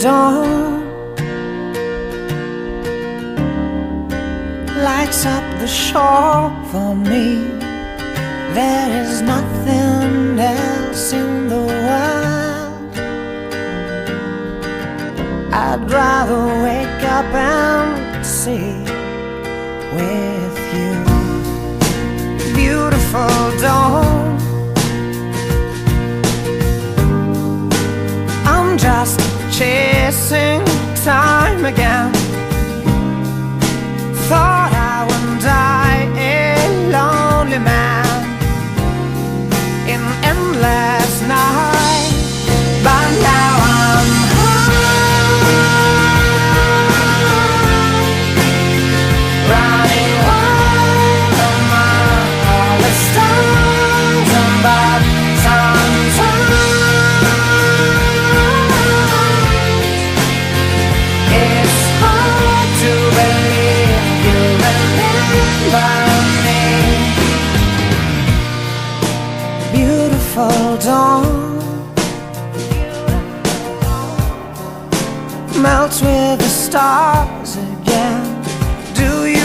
dawn lights up the shore for me. There is nothing else in the world. I'd rather wake up and see with you. Beautiful dawn, I'm just chasing time again. Thought I would die a lonely man in endless night, but now I'm high, running wild among all the stars above. Sometimes it's hard to believe you remember me. Beautiful dawn melts with the stars again. Do you